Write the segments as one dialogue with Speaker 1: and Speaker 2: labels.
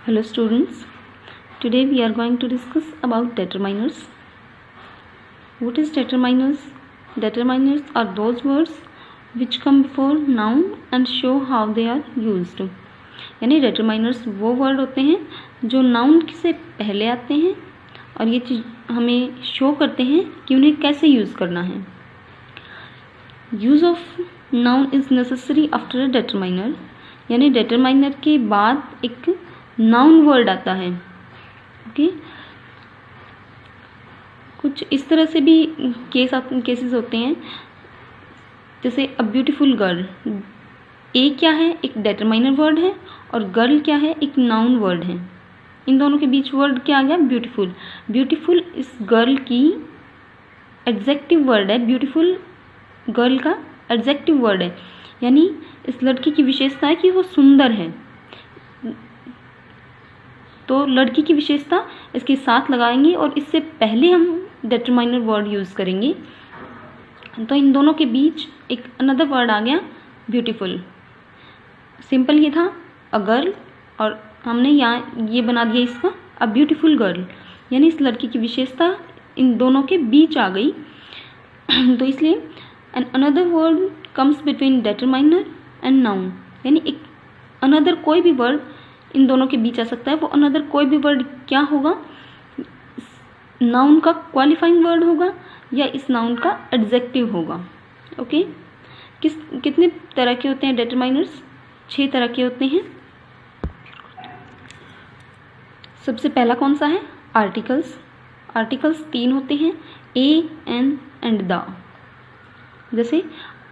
Speaker 1: Hello students, today we are going to discuss about determiners. What is determiners? Determiners are those words which come before noun and show how they are used. यानी determiners वो word होते हैं जो noun से पहले आते हैं और ये चीज़ हमें show करते हैं कि उन्हें कैसे use करना है. Use of noun is necessary after a determiner. यानी determiner के बाद एक नाउन वर्ड आता है. ओके, कुछ इस तरह से भी केसेस होते हैं, जैसे अ ब्यूटीफुल गर्ल. ए क्या है? एक डेटरमाइनर वर्ड है और गर्ल क्या है? एक नाउन वर्ड है. इन दोनों के बीच वर्ड क्या आ गया? ब्यूटीफुल. ब्यूटीफुल इस गर्ल की एडजेक्टिव वर्ड है. ब्यूटीफुल गर्ल का एडजेक्टिव वर्ड है, यानी इस लड़की की विशेषता है कि वो सुंदर है. तो लड़की की विशेषता इसके साथ लगाएंगे और इससे पहले हम डेटरमाइनर वर्ड यूज़ करेंगे. तो इन दोनों के बीच एक अनदर वर्ड आ गया, ब्यूटीफुल. सिंपल ये था अ गर्ल और हमने यहाँ ये बना दिया इसका अ ब्यूटीफुल गर्ल, यानी इस लड़की की विशेषता इन दोनों के बीच आ गई. तो इसलिए an another word comes between determiner and noun, यानी एक अनदर कोई भी वर्ड इन दोनों के बीच आ सकता है. वो अनदर कोई भी वर्ड क्या होगा? नाउन का क्वालिफाइंग वर्ड होगा या इस नाउन का एडजेक्टिव होगा. ओके, कितने तरह के होते हैं डेटरमाइनर्स? 6 तरह के होते हैं. सबसे पहला कौन सा है? आर्टिकल्स. आर्टिकल्स 3 होते हैं, ए, एन एंड द. जैसे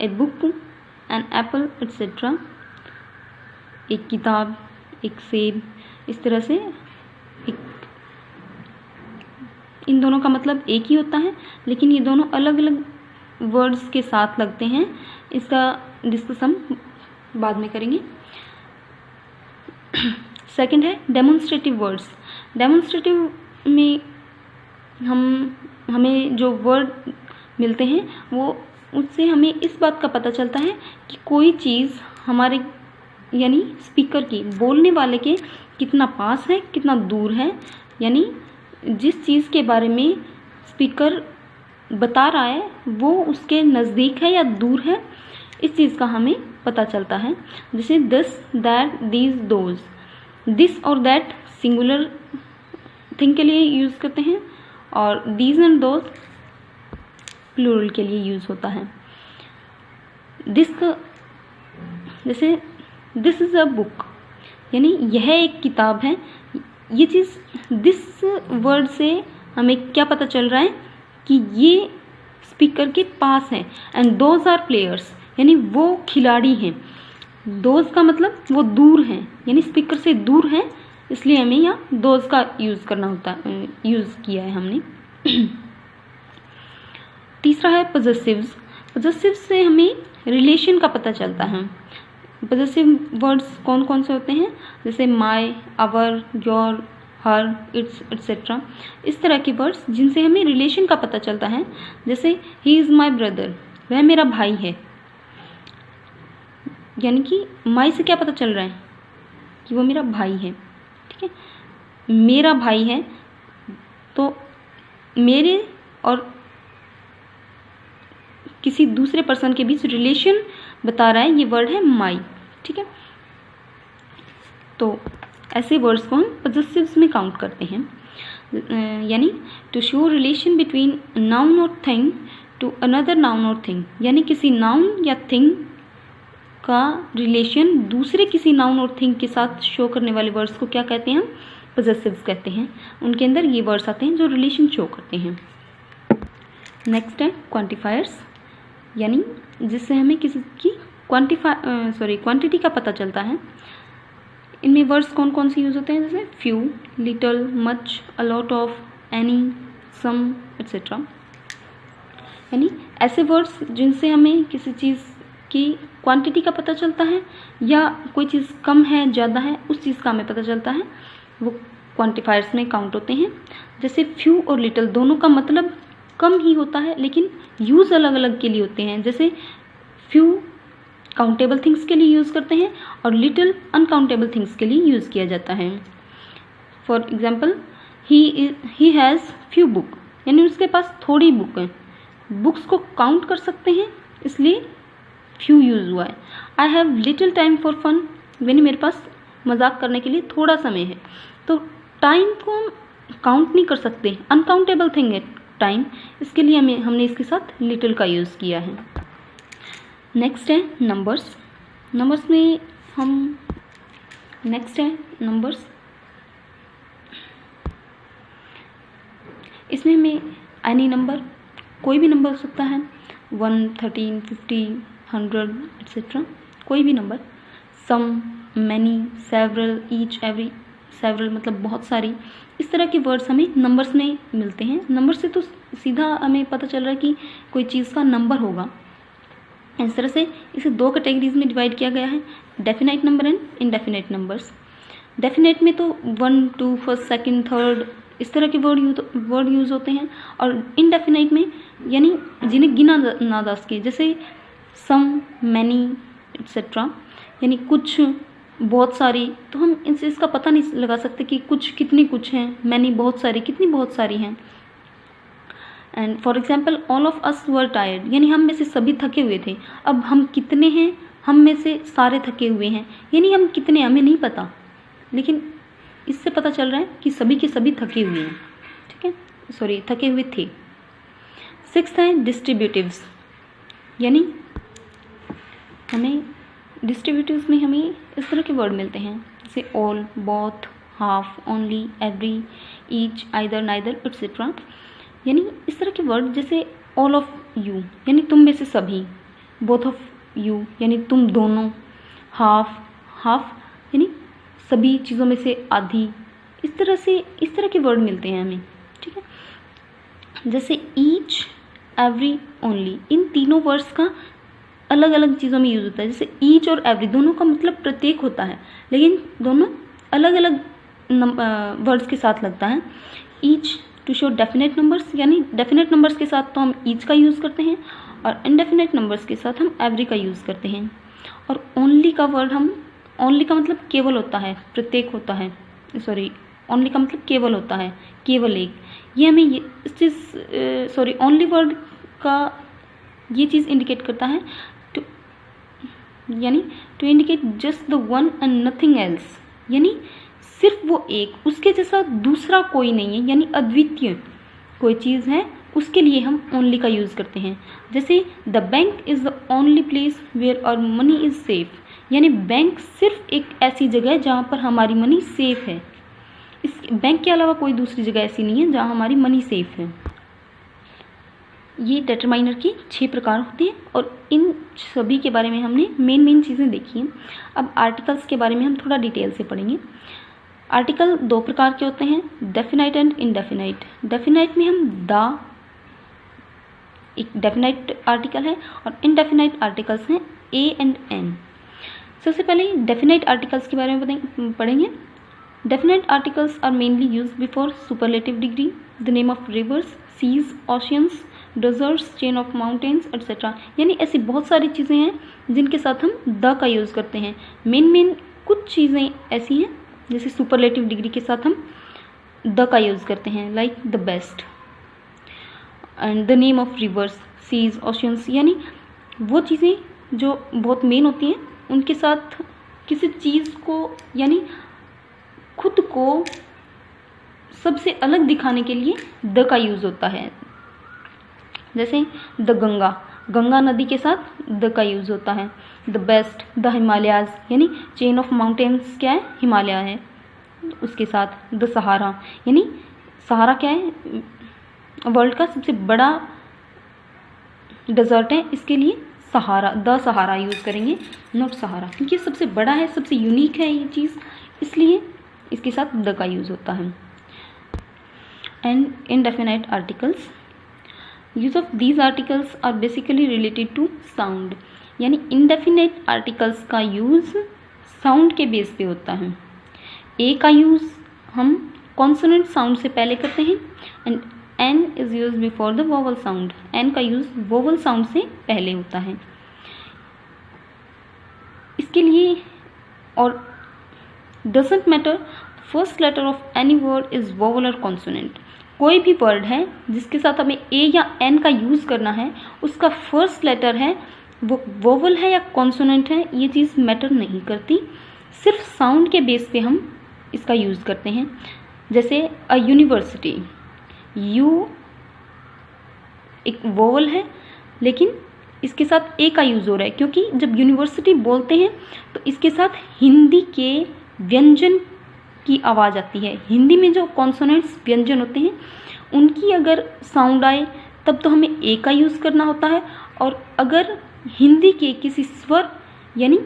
Speaker 1: a book, an apple etcetera. एक किताब, एक सेब. इस तरह से इन दोनों का मतलब एक ही होता है, लेकिन ये दोनों अलग अलग वर्ड्स के साथ लगते हैं. इसका डिस्कस हम बाद में करेंगे. सेकंड है डेमोन्स्ट्रेटिव वर्ड्स. डेमोन्स्ट्रेटिव में हमें जो वर्ड मिलते हैं वो उससे हमें इस बात का पता चलता है कि कोई चीज़ हमारे यानी स्पीकर की, बोलने वाले के कितना पास है, कितना दूर है. यानी जिस चीज़ के बारे में स्पीकर बता रहा है वो उसके नज़दीक है या दूर है, इस चीज़ का हमें पता चलता है. जैसे this, that, these, those. This और दैट सिंगुलर थिंग के लिए यूज़ करते हैं और दीज एंड दोज प्लूरल के लिए यूज़ होता है. दिस जैसे दिस इज़ अ बुक, यानी यह एक किताब है. ये चीज़ दिस वर्ड से हमें क्या पता चल रहा है कि ये स्पीकर के पास है. एंड दोज आर प्लेयर्स, यानी वो खिलाड़ी हैं. दोज का मतलब वो दूर हैं, यानी स्पीकर से दूर हैं, इसलिए हमें यहाँ दोज का यूज़ करना होता है, यूज़ किया है हमने. तीसरा है पॉजेसिव्स. पॉजेसिव्स से हमें रिलेशन का पता चलता है. पॉजेसिव वर्ड्स कौन कौन से होते हैं? जैसे my, our, your, her, its etcetera. इस तरह के वर्ड्स जिनसे हमें रिलेशन का पता चलता है. जैसे ही इज़ माय ब्रदर, वह मेरा भाई है. यानी कि माय से क्या पता चल रहा है कि वो मेरा भाई है. ठीक है, मेरा भाई है, तो मेरे और किसी दूसरे पर्सन के बीच रिलेशन बता रहा है, ये वर्ड है माई. ठीक है, तो ऐसे वर्ड्स को हम पॉजेसिव्स में काउंट करते हैं. यानी to show relation between noun और थिंग टू अनदर नाउन और थिंग, यानी किसी नाउन या थिंग का रिलेशन दूसरे किसी नाउन और थिंग के साथ शो करने वाले वर्ड्स को क्या कहते हैं? हम पॉजेसिव्स कहते हैं. उनके अंदर ये वर्ड्स आते हैं जो रिलेशन शो करते हैं. नेक्स्ट है क्वांटिफायर्स, यानी जिससे हमें किसी की क्वांटिटी का पता चलता है. इनमें वर्ड्स कौन कौन से यूज़ होते हैं? जैसे few, little, much, a lot of, any, some etcetera. यानी ऐसे वर्ड्स जिनसे हमें किसी चीज़ की क्वांटिटी का पता चलता है या कोई चीज़ कम है, ज़्यादा है, उस चीज़ का हमें पता चलता है, वो क्वांटिफायर्स में काउंट होते हैं. जैसे फ्यू और लिटल दोनों का मतलब कम ही होता है, लेकिन यूज़ अलग अलग के लिए होते हैं. जैसे फ्यू काउंटेबल थिंग्स के लिए यूज़ करते हैं और लिटिल अनकाउंटेबल थिंग्स के लिए यूज़ किया जाता है. For example he has few book, यानी उसके पास थोड़ी बुक है। बुक्स को काउंट कर सकते हैं, इसलिए फ्यू यूज़ हुआ है। I have little time for fun, यानी मेरे पास मजाक करने के लिए थोड़ा समय है। तो टाइम को हम काउंट नहीं कर सकते, अनकाउंटेबल थिंग है टाइम, इसके लिए हमने इसके साथ लिटिल का यूज़ किया है। नेक्स्ट है नंबर्स। नंबर्स में हम नेक्स्ट है नंबर्स। इसमें हमें एनी नंबर, कोई भी नंबर हो सकता है, 1, 13, 50, 100 एक्सेट्रा, कोई भी नंबर। Some, many, several, each, every, several मतलब बहुत सारी, इस तरह के वर्ड्स हमें नंबर्स में मिलते हैं। नंबर से तो सीधा हमें पता चल रहा है कि कोई चीज़ का नंबर होगा। इस तरह से इसे 2 कैटेगरीज में डिवाइड किया गया है, definite number and indefinite numbers. Definite में तो 1, 2, फर्स्ट, सेकंड, थर्ड इस तरह के वर्ड यूज़ होते हैं, और इनडेफिनाइट में यानी जिन्हें गिना ना जा सके, जैसे सम, मैनी एक्सेट्रा, यानी कुछ, बहुत सारी। तो हम इनसे इसका पता नहीं लगा सकते कि कुछ कितनी कुछ हैं, मैनी बहुत सारी, कितनी बहुत सारी हैं। And for example all of us were tired, यानी हम में से सभी थके हुए थे। अब हम कितने हैं, हम में से सारे थके हुए हैं, यानी हम कितने हमें नहीं पता, लेकिन इससे पता चल रहा है कि सभी के सभी थके हुए हैं, ठीक है, सॉरी थके हुए थे। 6th है डिस्ट्रीब्यूटिव्स, यानी हमें डिस्ट्रीब्यूटिव्स में हमें इस तरह के वर्ड मिलते हैं, जैसे all, both, half, only, every, each, either, neither etcetera, यानी इस तरह के वर्ड। जैसे ऑल ऑफ यू, यानी तुम में से सभी, बोथ ऑफ यू, यानी तुम दोनों, हाफ, यानी सभी चीज़ों में से आधी, इस तरह के वर्ड मिलते हैं हमें, ठीक है। जैसे ईच, एवरी, ओनली, इन तीनों वर्ड्स का अलग अलग चीज़ों में यूज़ होता है। जैसे ईच और एवरी दोनों का मतलब प्रत्येक होता है, लेकिन दोनों अलग अलग वर्ड्स के साथ लगता है। Each to show definite numbers, यानी डेफिनेट नंबर्स के साथ तो हम ईच का यूज़ करते हैं, और इनडेफिनेट नंबर्स के साथ हम एवरी का यूज़ करते हैं। और ओनली का वर्ड ओनली का मतलब केवल होता है, प्रत्येक होता है, सॉरी ओनली का मतलब केवल होता है, केवल एक। ये हमें इस चीज़ ओनली वर्ड का ये चीज़ इंडिकेट करता है, यानी to indicate just the one and nothing else, यानी सिर्फ वो एक, उसके जैसा दूसरा कोई नहीं है, यानी अद्वितीय कोई चीज़ है, उसके लिए हम ओनली का यूज़ करते हैं। जैसे the bank is the only place where our money is safe, यानी बैंक सिर्फ एक ऐसी जगह है जहाँ पर हमारी मनी सेफ है। इस बैंक के अलावा कोई दूसरी जगह ऐसी नहीं है जहाँ हमारी मनी सेफ है। ये डिटरमाइनर के 6 प्रकार होते हैं, और इन सभी के बारे में हमने मेन चीज़ें देखी हैं। अब आर्टिकल्स के बारे में हम थोड़ा डिटेल से पढ़ेंगे। आर्टिकल 2 प्रकार के होते हैं, डेफिनाइट एंड इनडेफिनाइट। डेफिनाइट में हम द, एक डेफिनाइट आर्टिकल है, और इनडेफिनाइट आर्टिकल्स हैं ए एंड एन। सबसे पहले डेफिनाइट आर्टिकल्स के बारे में पढ़ेंगे। Definite articles are mainly use before superlative degree, the name of rivers, seas, oceans, deserts, chain of mountains etcetera, यानी ऐसी बहुत सारी चीज़ें हैं जिनके साथ हम द का यूज़ करते हैं। मेन कुछ चीज़ें ऐसी हैं जैसे सुपरलेटिव डिग्री के साथ हम द का यूज़ करते हैं, like the best and the name of rivers, seas, oceans, यानी वो चीज़ें जो बहुत मेन होती हैं उनके साथ किसी चीज़ को, यानी खुद को सबसे अलग दिखाने के लिए द का यूज़ होता है। जैसे द गंगा नदी के साथ द का यूज़ होता है। द बेस्ट, द हिमालयाज, यानी चेन ऑफ माउंटेन्स क्या है, हिमालय है, उसके साथ द सहारा, यानी सहारा क्या है, वर्ल्ड का सबसे बड़ा डेजर्ट है, इसके लिए सहारा, द सहारा यूज़ करेंगे, नॉट सहारा, क्योंकि ये सबसे बड़ा है, सबसे यूनिक है ये चीज़, इसलिए इसके साथ द का यूज़ होता है। And indefinite articles, use of these articles are basically related to sound, यानी इनडेफिनाइट आर्टिकल्स का यूज़ साउंड के बेस पे होता है। ए का यूज़ हम कॉन्सोनेंट साउंड से पहले करते हैं, and an is use before the vowel sound, an का यूज़ वोवल साउंड से पहले होता है। इसके लिए और doesn't matter first letter of any word is vowel और कॉन्सोनेंट। कोई भी वर्ड है जिसके साथ हमें ए या एन का यूज़ करना है, उसका फर्स्ट लेटर है वो वोवल है या कॉन्सोनेंट है, ये चीज़ मैटर नहीं करती। सिर्फ साउंड के बेस पे हम इसका यूज़ करते हैं। जैसे अ यूनिवर्सिटी, यू एक वोवल है लेकिन इसके साथ ए का यूज़ हो रहा है, क्योंकि जब यूनिवर्सिटी बोलते हैं तो इसके साथ हिंदी के व्यंजन की आवाज़ आती है। हिंदी में जो कॉन्सोनेंट्स व्यंजन होते हैं उनकी अगर साउंड आए तब तो हमें ए का यूज़ करना होता है, और अगर हिंदी के किसी स्वर यानी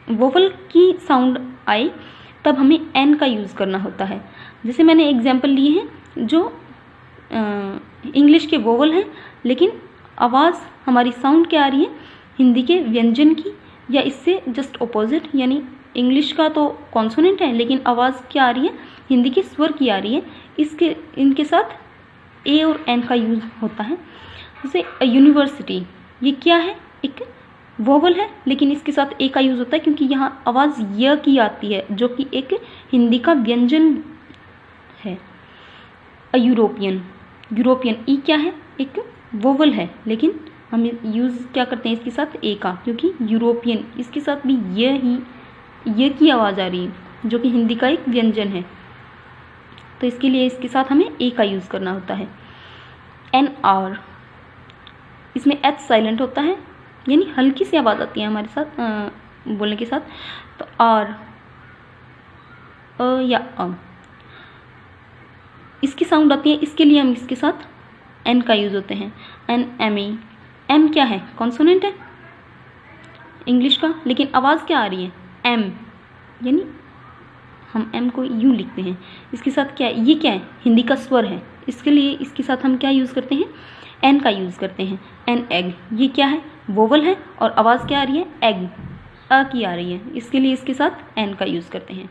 Speaker 1: वोवल की साउंड आए तब हमें एन का यूज़ करना होता है। जैसे मैंने एग्जाम्पल लिए हैं जो इंग्लिश के वोवल हैं लेकिन आवाज़ हमारी साउंड क्या आ रही है, हिंदी के व्यंजन की, या इससे जस्ट ऑपोजिट, यानी इंग्लिश का तो कॉन्सोनेंट है लेकिन आवाज़ क्या आ रही है, हिंदी के स्वर की आ रही है। इनके साथ ए और एन का यूज़ होता है। जैसे यूनिवर्सिटी, ये क्या है, एक वोवल है लेकिन इसके साथ ए का यूज़ होता है क्योंकि यहाँ आवाज़ य की आती है जो कि एक हिंदी का व्यंजन है। अ यूरोपियन, यूरोपियन ई क्या है, एक वोवल है लेकिन हम यूज़ क्या करते हैं इसके साथ ए का, क्योंकि यूरोपियन इसके साथ भी ये की आवाज़ आ रही है जो कि हिंदी का एक व्यंजन है, तो इसके लिए इसके साथ हमें ए का यूज़ करना होता है। एन आर, इसमें एच साइलेंट होता है यानी हल्की सी आवाज़ आती है हमारे साथ बोलने के साथ, तो आर अ या अ इसकी साउंड आती है, इसके लिए हम इसके साथ एन का यूज़ होते हैं। एन एम ई, एम क्या है, कॉन्सोनेंट है इंग्लिश का लेकिन आवाज़ क्या आ रही है, एम, यानी हम एम को यूँ लिखते हैं। इसके साथ क्या है, ये क्या है, हिंदी का स्वर है, इसके लिए इसके साथ हम क्या यूज़ करते हैं, एन का यूज़ करते हैं। एन एग, ये क्या है, वोवल है और आवाज़ क्या आ रही है, एग, अ की आ रही है, इसके लिए इसके साथ एन का यूज़ करते हैं।